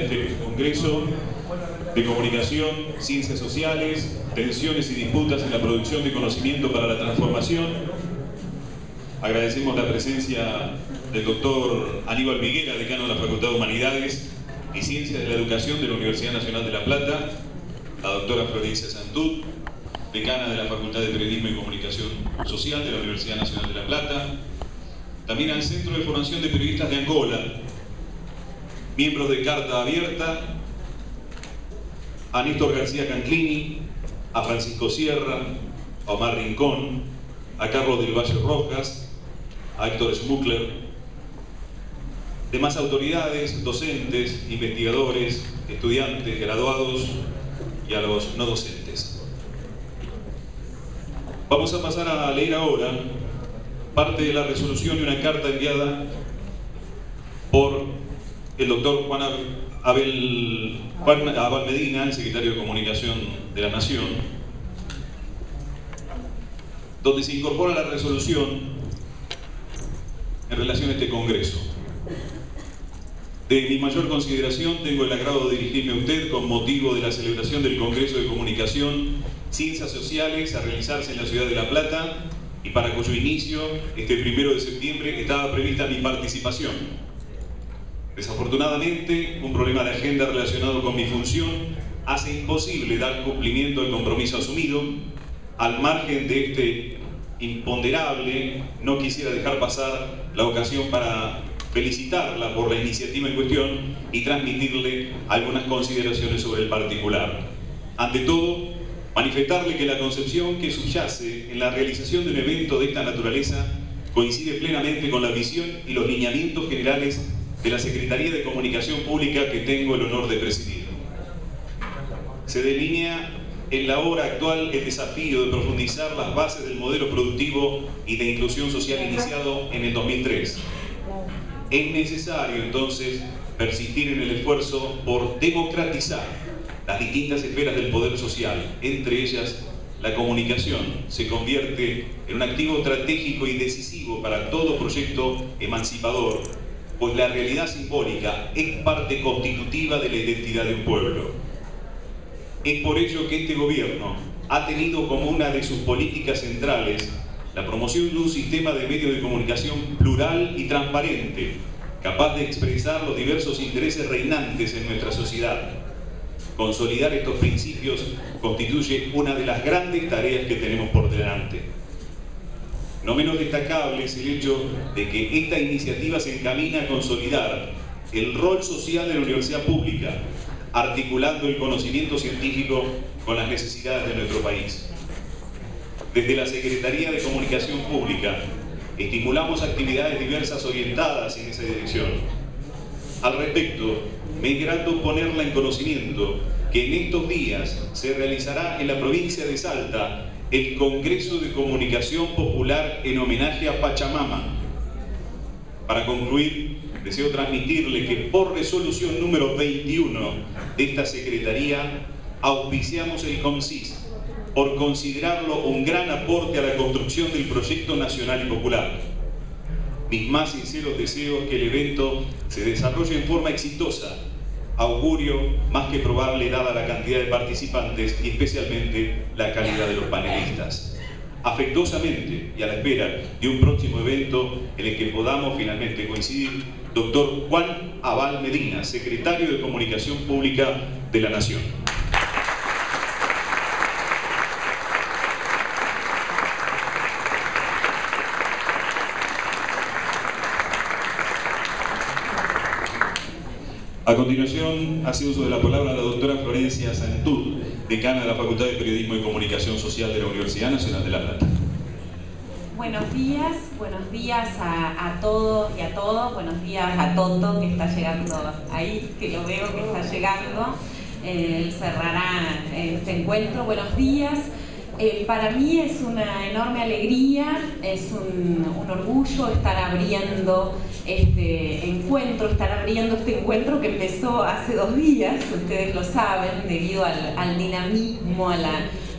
este Congreso de Comunicación, Ciencias Sociales, Tensiones y Disputas en la Producción de Conocimiento para la Transformación. Agradecemos la presencia del doctor Aníbal Viguera, decano de la Facultad de Humanidades y Ciencias de la Educación de la Universidad Nacional de La Plata, la doctora Florencia Santud, decana de la Facultad de Periodismo y Comunicación Social de la Universidad Nacional de La Plata, también al Centro de Formación de Periodistas de Angola, miembros de Carta Abierta, a Néstor García Canclini, a Francisco Sierra, a Omar Rincón, a Carlos del Valle Rojas, a Héctor Schmuckler, demás autoridades, docentes, investigadores, estudiantes, graduados y a los no docentes. Vamos a pasar a leer ahora parte de la resolución y una carta enviada por el doctor Juan Abel Medina, el secretario de Comunicación de la Nación, donde se incorpora la resolución en relación a este Congreso. De mi mayor consideración tengo el agrado de dirigirme a usted con motivo de la celebración del Congreso de Comunicación, Ciencias Sociales a realizarse en la ciudad de La Plata y para cuyo inicio, este 1 de septiembre, estaba prevista mi participación. Desafortunadamente, un problema de agenda relacionado con mi función hace imposible dar cumplimiento al compromiso asumido. Al margen de este imponderable, no quisiera dejar pasar la ocasión para felicitarla por la iniciativa en cuestión y transmitirle algunas consideraciones sobre el particular. Ante todo, manifestarle que la concepción que subyace en la realización de un evento de esta naturaleza coincide plenamente con la visión y los lineamientos generales de la Secretaría de Comunicación Pública que tengo el honor de presidir. Se delinea en la hora actual el desafío de profundizar las bases del modelo productivo y de inclusión social iniciado en el 2003. Es necesario entonces persistir en el esfuerzo por democratizar las distintas esferas del poder social, entre ellas la comunicación. Se convierte en un activo estratégico y decisivo para todo proyecto emancipador, pues la realidad simbólica es parte constitutiva de la identidad de un pueblo. Es por ello que este gobierno ha tenido como una de sus políticas centrales la promoción de un sistema de medios de comunicación plural y transparente, capaz de expresar los diversos intereses reinantes en nuestra sociedad. Consolidar estos principios constituye una de las grandes tareas que tenemos por delante. No menos destacable es el hecho de que esta iniciativa se encamina a consolidar el rol social de la universidad pública, articulando el conocimiento científico con las necesidades de nuestro país. Desde la Secretaría de Comunicación Pública estimulamos actividades diversas orientadas en esa dirección. Al respecto, me es grato ponerla en conocimiento que en estos días se realizará en la provincia de Salta el Congreso de Comunicación Popular en homenaje a Pachamama. Para concluir, deseo transmitirle que por resolución número 21 de esta Secretaría auspiciamos el CONCIS por considerarlo un gran aporte a la construcción del proyecto nacional y popular. Mis más sinceros deseos que el evento se desarrolle en forma exitosa, augurio más que probable dada la cantidad de participantes y especialmente la calidad de los panelistas. Afectuosamente y a la espera de un próximo evento en el que podamos finalmente coincidir, doctor Juan Abel Medina, secretario de Comunicación Pública de la Nación. A continuación, hace uso de la palabra la doctora Florencia Santud, decana de la Facultad de Periodismo y Comunicación Social de la Universidad Nacional de La Plata. Buenos días a todos y a todos. Buenos días a Toto, que está llegando ahí, que lo veo que está llegando. Él cerrará este encuentro. Buenos días. Para mí es una enorme alegría, es un orgullo estar abriendo este encuentro que empezó hace 2 días, ustedes lo saben, debido al dinamismo, a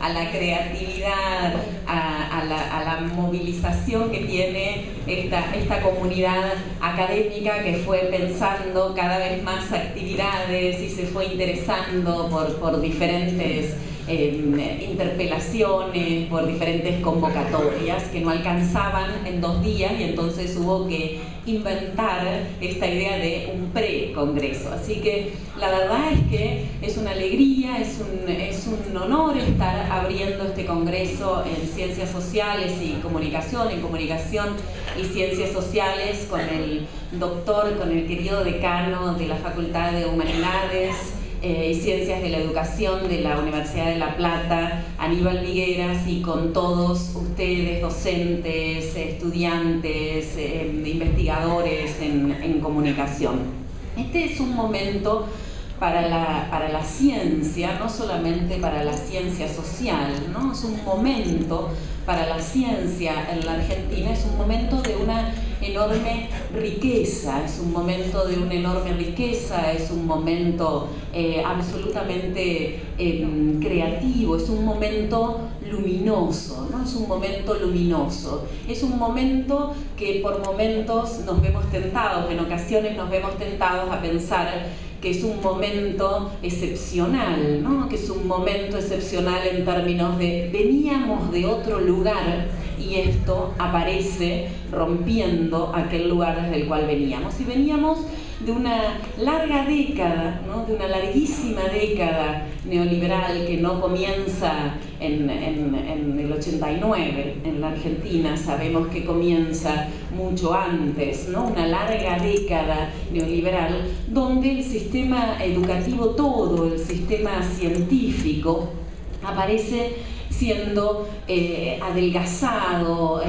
a la creatividad, a la movilización que tiene esta comunidad académica, que fue pensando cada vez más actividades y se fue interesando por diferentes interpelaciones, por diferentes convocatorias que no alcanzaban en 2 días, y entonces hubo que inventar esta idea de un pre-congreso. Así que la verdad es que es una alegría, es un honor estar abriendo este congreso en Ciencias Sociales y Comunicación, en Comunicación y Ciencias Sociales, con el querido decano de la Facultad de Humanidades y Ciencias de la Educación de la Universidad de La Plata, Aníbal Vigueras, y con todos ustedes, docentes, estudiantes, investigadores en comunicación. Este es un momento para la ciencia, no solamente para la ciencia social, ¿no? Es un momento para la ciencia en la Argentina, es un momento de una enorme riqueza, es un momento de una enorme riqueza, es un momento absolutamente creativo, es un momento luminoso, ¿no? Es un momento luminoso, es un momento que por momentos nos vemos tentados, en ocasiones nos vemos tentados a pensar que es un momento excepcional, ¿no? Que es un momento excepcional en términos de veníamos de otro lugar y esto aparece rompiendo aquel lugar desde el cual veníamos. Y veníamos de una larga década, ¿no? De una larguísima década neoliberal que no comienza en el 89 en la Argentina, sabemos que comienza mucho antes, ¿no? Una larga década neoliberal donde el sistema educativo, todo el sistema científico aparece siendo adelgazado,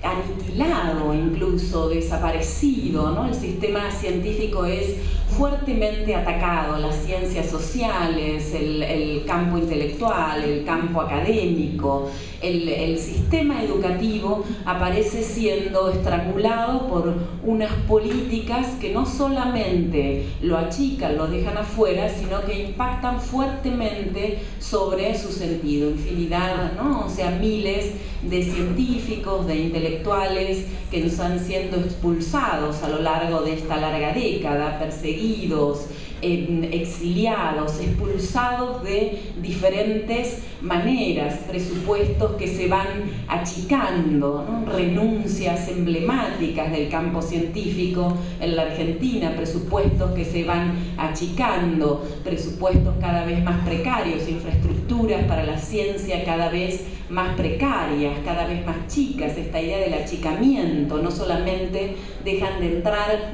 aniquilado, incluso desaparecido, ¿no? El sistema científico es fuertemente atacado, las ciencias sociales, el campo intelectual, el campo académico, el sistema educativo aparece siendo estrangulado por unas políticas que no solamente lo achican, lo dejan afuera, sino que impactan fuertemente sobre su sentido. Infinidad, ¿no? O sea, miles de científicos, de intelectuales que están siendo expulsados a lo largo de esta larga década, perseguidos, exiliados, expulsados de diferentes maneras, presupuestos que se van achicando, ¿no? Renuncias emblemáticas del campo científico en la Argentina, presupuestos que se van achicando, presupuestos cada vez más precarios, infraestructuras para la ciencia cada vez más precarias, cada vez más chicas. Esta idea del achicamiento, no solamente dejan de entrar,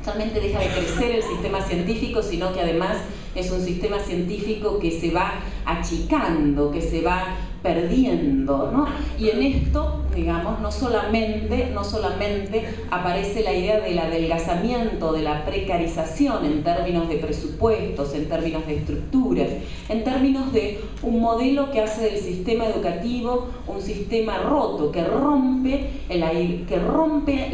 solamente deja de crecer el sistema científico, sino que además es un sistema científico que se va achicando, que se va perdiendo, ¿no? Y en esto, digamos, no solamente aparece la idea del adelgazamiento, de la precarización en términos de presupuestos, en términos de estructuras, en términos de un modelo que hace del sistema educativo un sistema roto, que rompe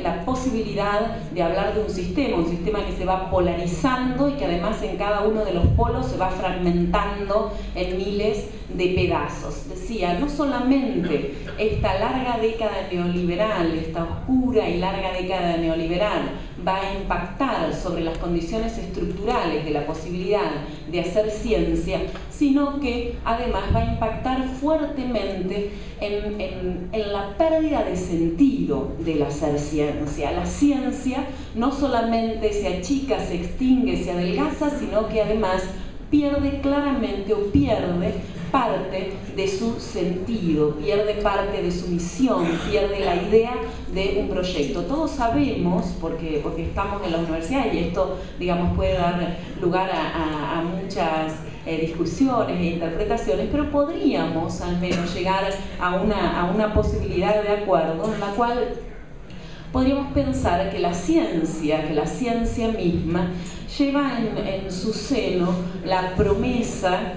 la posibilidad de hablar de un sistema que se va polarizando y que además en cada uno de los polos se va fragmentando en miles de pedazos. Decía, no solamente esta larga década neoliberal, esta oscura y larga década neoliberal va a impactar sobre las condiciones estructurales de la posibilidad de hacer ciencia, sino que además va a impactar fuertemente en la pérdida de sentido del hacer ciencia. La ciencia no solamente se achica, se extingue, se adelgaza, sino que además pierde claramente o pierde parte de su sentido, pierde parte de su misión, pierde la idea de un proyecto. Todos sabemos, porque estamos en la universidad y esto, digamos, puede dar lugar a muchas discusiones e interpretaciones, pero podríamos al menos llegar a una posibilidad de acuerdo en la cual podríamos pensar que la ciencia misma lleva en su seno la promesa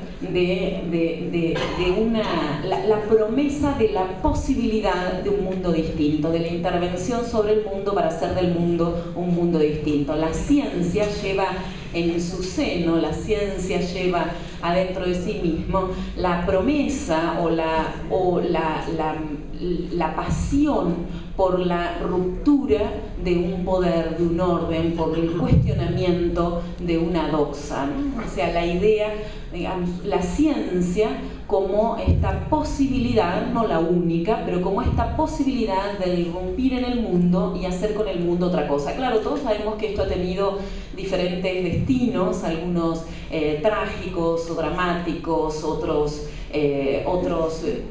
la promesa de la posibilidad de un mundo distinto, de la intervención sobre el mundo para hacer del mundo un mundo distinto. La ciencia lleva en su seno, la ciencia lleva adentro de sí mismo la promesa o la pasión por la ruptura de un poder, de un orden, por el cuestionamiento de una doxa, ¿no? O sea, la idea, digamos, la ciencia como esta posibilidad, no la única, pero como esta posibilidad de irrumpir en el mundo y hacer con el mundo otra cosa. Claro, todos sabemos que esto ha tenido diferentes destinos, algunos trágicos o dramáticos, otros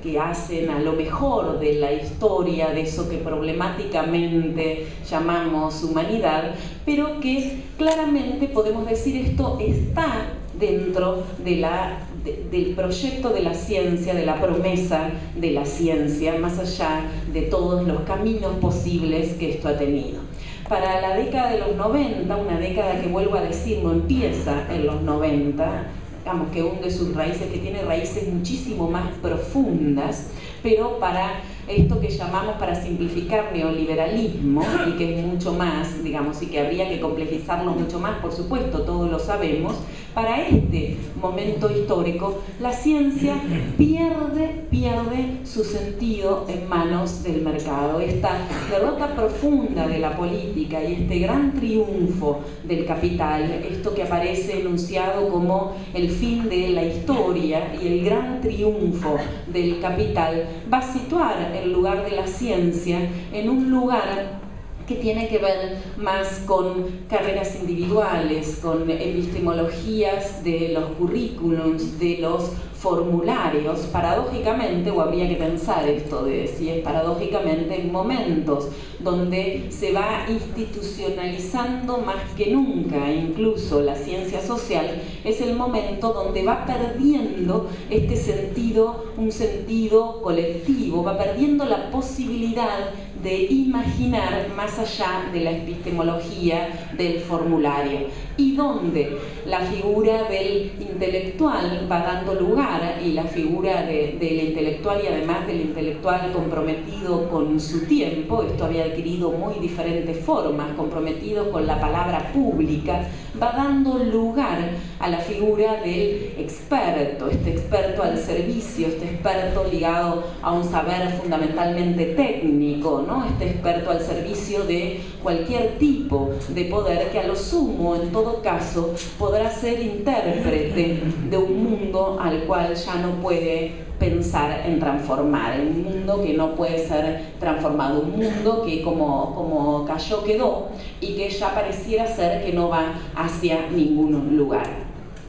que hacen a lo mejor de la historia, de eso que problemáticamente llamamos humanidad, pero que claramente podemos decir esto está dentro del proyecto de la ciencia, de la promesa de la ciencia, más allá de todos los caminos posibles que esto ha tenido. Para la década de los 90, una década que, vuelvo a decir, no empieza en los 90, digamos que hunde sus raíces, que tiene raíces muchísimo más profundas, pero para esto que llamamos, para simplificar, neoliberalismo, y que es mucho más, digamos, y que habría que complejizarlo mucho más, por supuesto, todos lo sabemos, para este momento histórico, la ciencia pierde su sentido en manos del mercado. Esta derrota profunda de la política y este gran triunfo del capital, esto que aparece enunciado como el fin de la historia y el gran triunfo del capital, va a situar el lugar de la ciencia en un lugar que tiene que ver más con carreras individuales, con epistemologías de los currículums, de los formularios, paradójicamente, o habría que pensar esto de si es paradójicamente, en momentos donde se va institucionalizando más que nunca, incluso la ciencia social, es el momento donde va perdiendo este sentido, un sentido colectivo, va perdiendo la posibilidad de imaginar más allá de la epistemología del formulario, y donde la figura del intelectual va dando lugar, y la figura del intelectual, y además del intelectual comprometido con su tiempo, esto había adquirido muy diferentes formas, comprometido con la palabra pública, va dando lugar a la figura del experto, este experto al servicio, este experto ligado a un saber fundamentalmente técnico, ¿no? Este experto al servicio de cualquier tipo de poder, que a lo sumo, en todo caso, podrá ser intérprete de un mundo al cual ya no puede pensar en transformar, un mundo que no puede ser transformado, un mundo que como cayó quedó, y que ya pareciera ser que no va hacia ningún lugar.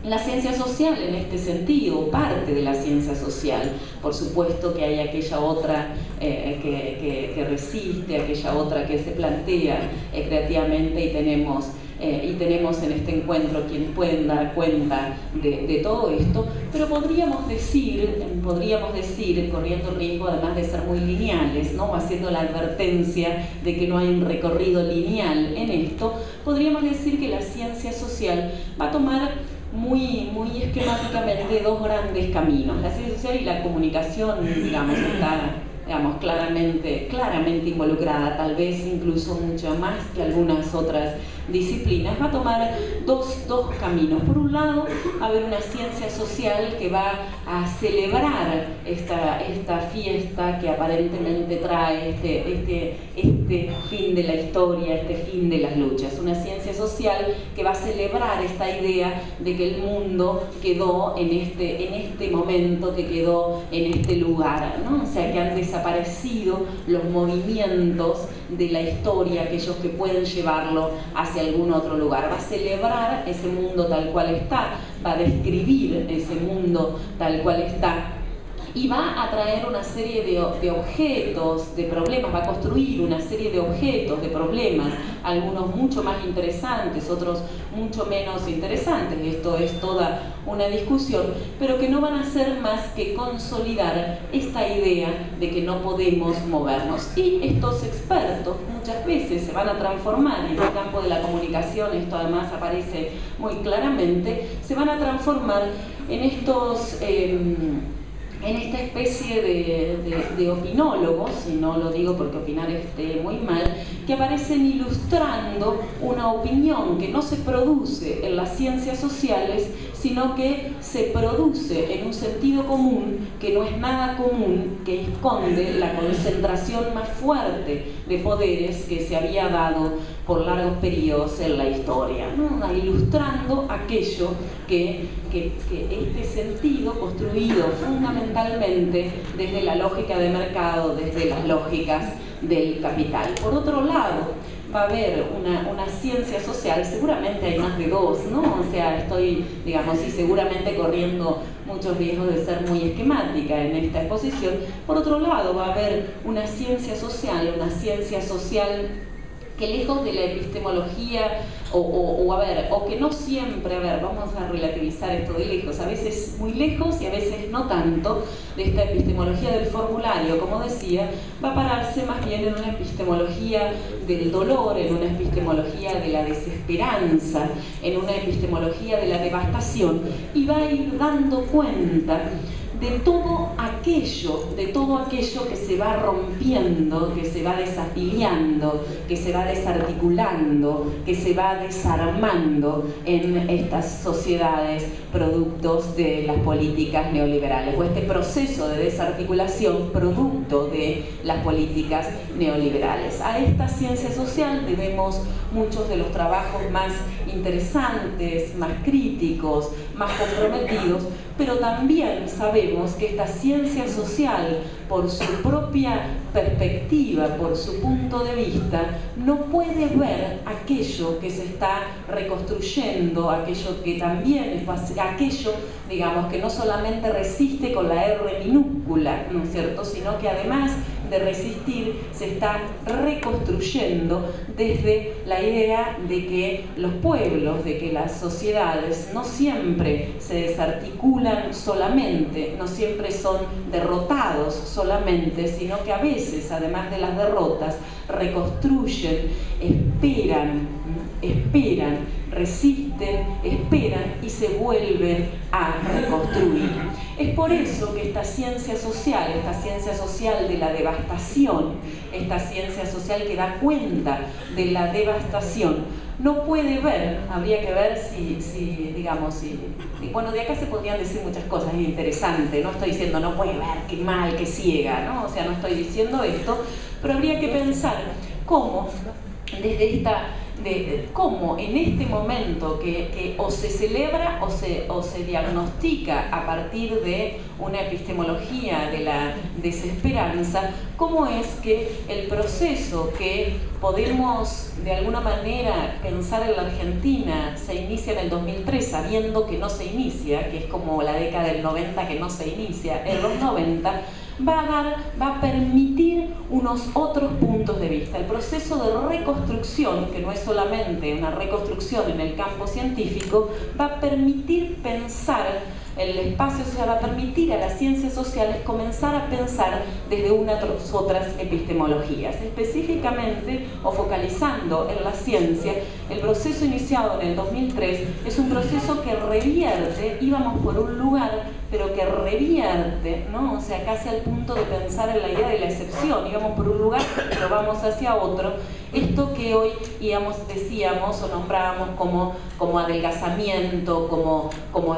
La ciencia social, en este sentido, parte de la ciencia social, por supuesto que hay aquella otra que resiste, aquella otra que se plantea creativamente, y tenemos en este encuentro quienes pueden dar cuenta de todo esto, pero podríamos decir, corriendo el riesgo además de ser muy lineales, ¿no? Haciendo la advertencia de que no hay un recorrido lineal en esto, podríamos decir que la ciencia social va a tomar muy esquemáticamente dos grandes caminos. La ciencia social y la comunicación, digamos, está claramente involucrada, tal vez incluso mucho más que algunas otras disciplinas. Va a tomar dos caminos. Por un lado, va a haber una ciencia social que va a celebrar esta fiesta que aparentemente trae este fin de la historia, este fin de las luchas. Una ciencia social que va a celebrar esta idea de que el mundo quedó en este momento, que quedó en este lugar, ¿no? O sea, que han desaparecido los movimientos de la historia, aquellos que pueden llevarlo hacia algún otro lugar. Va a celebrar ese mundo tal cual está, va a describir ese mundo tal cual está, y va a traer una serie de objetos, de problemas, va a construir una serie de objetos, de problemas, algunos mucho más interesantes, otros mucho menos interesantes. Esto es toda una discusión, pero que no van a hacer más que consolidar esta idea de que no podemos movernos. Y estos expertos muchas veces se van a transformar, en el campo de la comunicación esto además aparece muy claramente, se van a transformar en estos en esta especie de opinólogos, y no lo digo porque opinar esté muy mal, que aparecen ilustrando una opinión que no se produce en las ciencias sociales, sino que se produce en un sentido común que no es nada común, que esconde la concentración más fuerte de poderes que se había dado por largos periodos en la historia, ¿no? Ilustrando aquello que este sentido construido fundamentalmente desde la lógica de mercado, desde las lógicas del capital. Por otro lado, va a haber una ciencia social, seguramente hay más de dos, ¿no? O sea, estoy, digamos, y seguramente corriendo muchos riesgos de ser muy esquemática en esta exposición. Por otro lado, va a haber una ciencia social que lejos de la epistemología, o que no siempre, vamos a relativizar esto de lejos, a veces muy lejos y a veces no tanto, de esta epistemología del formulario, como decía, va a pararse más bien en una epistemología del dolor, en una epistemología de la desesperanza, en una epistemología de la devastación, y va a ir dando cuenta de todo aquello que se va rompiendo, que se va desafiliando, que se va desarticulando, que se va desarmando en estas sociedades productos de las políticas neoliberales, o este proceso de desarticulación producto de las políticas neoliberales. A esta ciencia social debemos muchos de los trabajos más interesantes, más críticos, más comprometidos, pero también sabemos que esta ciencia social, por su propia perspectiva, por su punto de vista, no puede ver aquello que se está reconstruyendo, aquello que también es aquello, digamos, que no solamente resiste con la R minúscula, ¿no es cierto?, sino que además de resistir se está reconstruyendo desde la idea de que los pueblos, de que las sociedades no siempre se desarticulan solamente, no siempre son derrotados solamente, sino que a veces, además de las derrotas, reconstruyen, esperan, resisten, esperan y se vuelven a reconstruir. Es por eso que esta ciencia social de la devastación, esta ciencia social que da cuenta de la devastación, no puede ver, habría que ver bueno, de acá se podrían decir muchas cosas, es interesante, no estoy diciendo no puede ver, qué mal, qué ciega, ¿no? O sea, no estoy diciendo esto, pero habría que pensar cómo desde cómo en este momento que o se celebra o se diagnostica a partir de una epistemología de la desesperanza, cómo es que el proceso que podemos de alguna manera pensar en la Argentina se inicia en el 2003, sabiendo que no se inicia, que es como la década del 90 que no se inicia, en los 90, va a permitir unos otros puntos de vista. El proceso de reconstrucción, que no es solamente una reconstrucción en el campo científico, va a permitir pensar el espacio, o sea, va a permitir a las ciencias sociales comenzar a pensar desde otras epistemologías. Específicamente, o focalizando en la ciencia, el proceso iniciado en el 2003 es un proceso que revierte, íbamos por un lugar, pero que revierte, ¿no? O sea, casi al punto de pensar en la idea de la excepción, íbamos por un lugar, pero vamos hacia otro. Esto que hoy decíamos o nombrábamos como adelgazamiento, como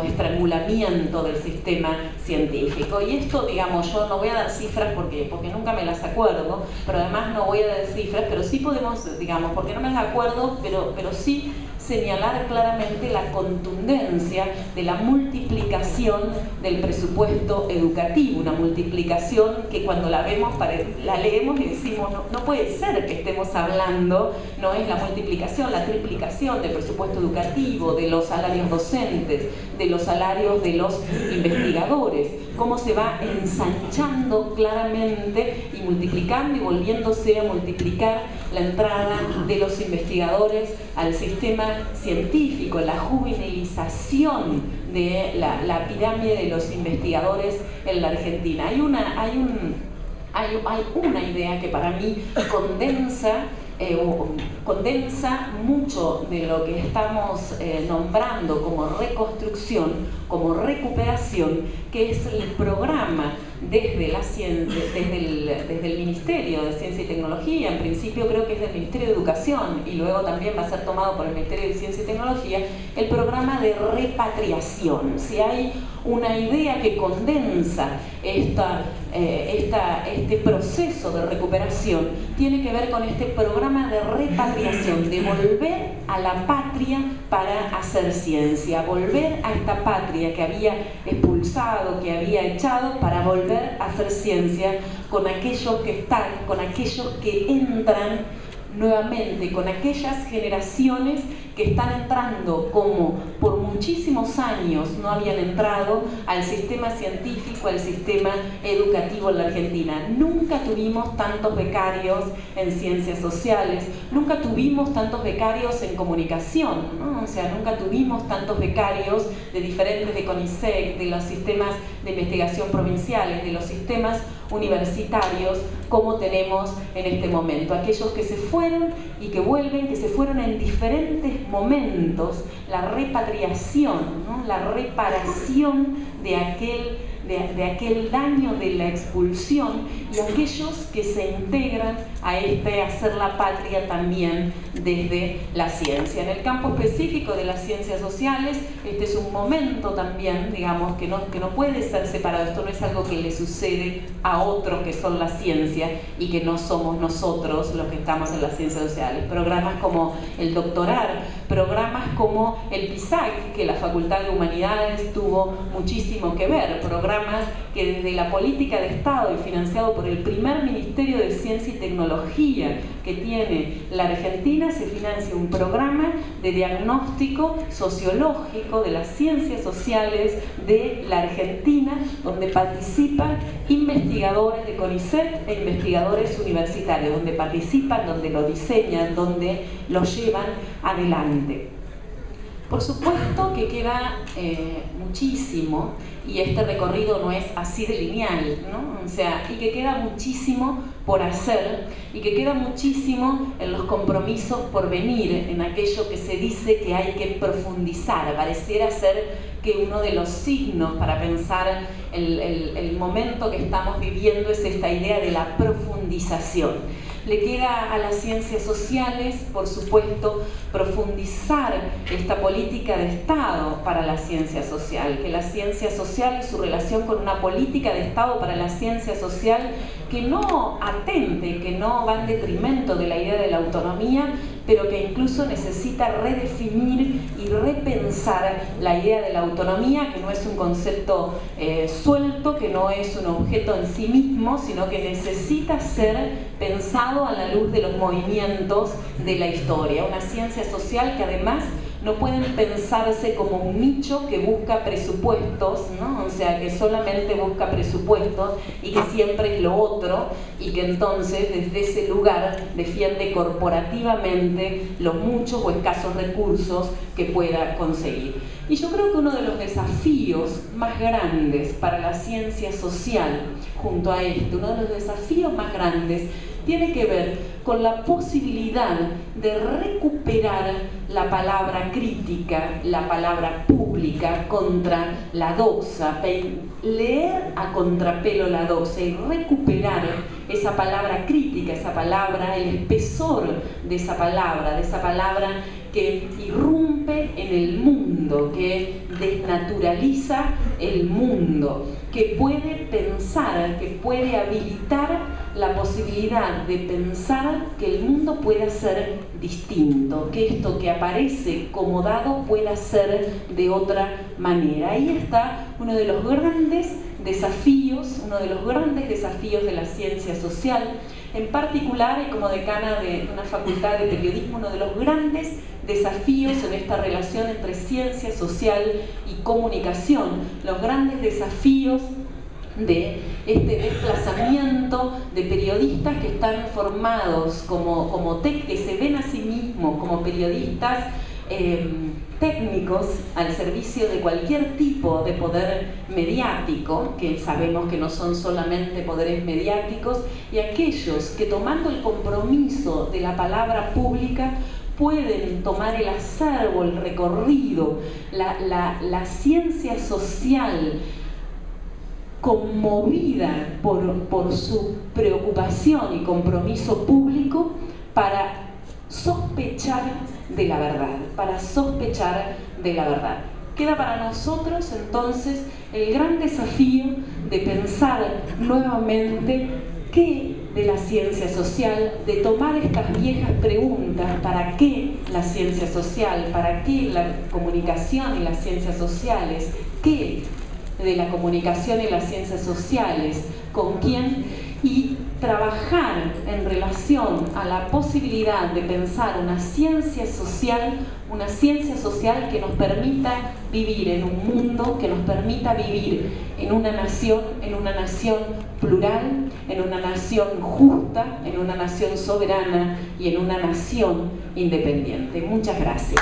estrangulamiento del sistema científico. Y esto, digamos, yo no voy a dar cifras porque nunca me las acuerdo, pero además no voy a dar cifras, pero sí podemos, digamos, porque no me las acuerdo, pero sí señalar claramente la contundencia de la multiplicación del presupuesto educativo, una multiplicación que cuando la vemos, la leemos y decimos, no puede ser que estemos hablando, no es la multiplicación, la triplicación del presupuesto educativo, de los salarios docentes, de los salarios de los investigadores, cómo se va ensanchando claramente y multiplicando y volviéndose a multiplicar la entrada de los investigadores al sistema científico, la juvenilización de la pirámide de los investigadores en la Argentina. Hay una idea que para mí condensa condensa mucho de lo que estamos nombrando como reconstrucción, como recuperación, que es el programa desde la ciencia, desde el Ministerio de Ciencia y Tecnología. En principio creo que es del Ministerio de Educación y luego también va a ser tomado por el Ministerio de Ciencia y Tecnología, el programa de repatriación. Si hay una idea que condensa este proceso de recuperación, tiene que ver con este programa de repatriación, de volver a la patria para hacer ciencia, volver a esta patria que había expulsado, que había echado, para volver a hacer ciencia con aquellos que están, con aquellos que entran nuevamente, con aquellas generaciones que están entrando como por muchísimos años no habían entrado al sistema científico, al sistema educativo en la Argentina. Nunca tuvimos tantos becarios en ciencias sociales, nunca tuvimos tantos becarios en comunicación, ¿no? O sea, nunca tuvimos tantos becarios de diferentes, de CONICET, de los sistemas de investigación provinciales, de los sistemas universitarios, como tenemos en este momento. Aquellos que se fueron y que vuelven, que se fueron en diferentes momentos, la repatriación, ¿no? La reparación de aquel daño de la expulsión, y aquellos que se integran a hacer la patria también desde la ciencia. En el campo específico de las ciencias sociales, este es un momento también, digamos, que no puede ser separado. Esto no es algo que le sucede a otros que son la ciencia y que no somos nosotros los que estamos en las ciencias sociales. Programas como el Doctorar, programas como el PISAC, que la Facultad de Humanidades tuvo muchísimo que ver, programas que desde la política de Estado y financiado por el primer Ministerio de Ciencia y Tecnología que tiene la Argentina, se financia un programa de diagnóstico sociológico de las ciencias sociales de la Argentina, donde participan investigadores de CONICET e investigadores universitarios, donde participan, donde lo diseñan, donde lo llevan adelante. Por supuesto que queda muchísimo, y este recorrido no es así de lineal, ¿no? O sea, y que queda muchísimo por hacer, y que queda muchísimo en los compromisos por venir, en aquello que se dice que hay que profundizar. Pareciera ser que uno de los signos para pensar el momento que estamos viviendo es esta idea de la profundización. Le queda a las ciencias sociales, por supuesto, profundizar esta política de Estado para la ciencia social, que la ciencia social y su relación con una política de Estado para la ciencia social que no atente, que no va en detrimento de la idea de la autonomía, pero que incluso necesita redefinir y repensar la idea de la autonomía, que no es un concepto suelto, que no es un objeto en sí mismo, sino que necesita ser pensado a la luz de los movimientos de la historia. Una ciencia social que además no pueden pensarse como un nicho que busca presupuestos, ¿no? O sea, que solamente busca presupuestos y que siempre es lo otro, y que entonces desde ese lugar defiende corporativamente los muchos o escasos recursos que pueda conseguir. Y yo creo que uno de los desafíos más grandes para la ciencia social, junto a esto, uno de los desafíos más grandes tiene que ver con la posibilidad de recuperar la palabra crítica, la palabra pública contra la doxa, leer a contrapelo la doxa y recuperar esa palabra crítica, esa palabra, el espesor de esa palabra que irrumpe en el mundo, que desnaturaliza el mundo, que puede pensar, que puede habilitar la posibilidad de pensar que el mundo pueda ser distinto, que esto que aparece como dado pueda ser de otra manera. Ahí está uno de los grandes desafíos, de la ciencia social, en particular, y como decana de una facultad de periodismo, uno de los grandes desafíos en esta relación entre ciencia social y comunicación, los grandes desafíos de este desplazamiento de periodistas que están formados que se ven a sí mismos como periodistas técnicos al servicio de cualquier tipo de poder mediático, que sabemos que no son solamente poderes mediáticos, y aquellos que, tomando el compromiso de la palabra pública, pueden tomar el acervo, el recorrido, la ciencia social conmovida por su preocupación y compromiso público para sospechar de la verdad, Queda para nosotros entonces el gran desafío de pensar nuevamente qué de la ciencia social, de tomar estas viejas preguntas: ¿para qué la ciencia social? ¿Para qué la comunicación y las ciencias sociales? ¿Qué de la comunicación y las ciencias sociales? ¿Con quién? Y trabajar en relación a la posibilidad de pensar una ciencia social que nos permita vivir en un mundo, que nos permita vivir en una nación plural, en una nación justa, en una nación soberana y en una nación independiente. Muchas gracias.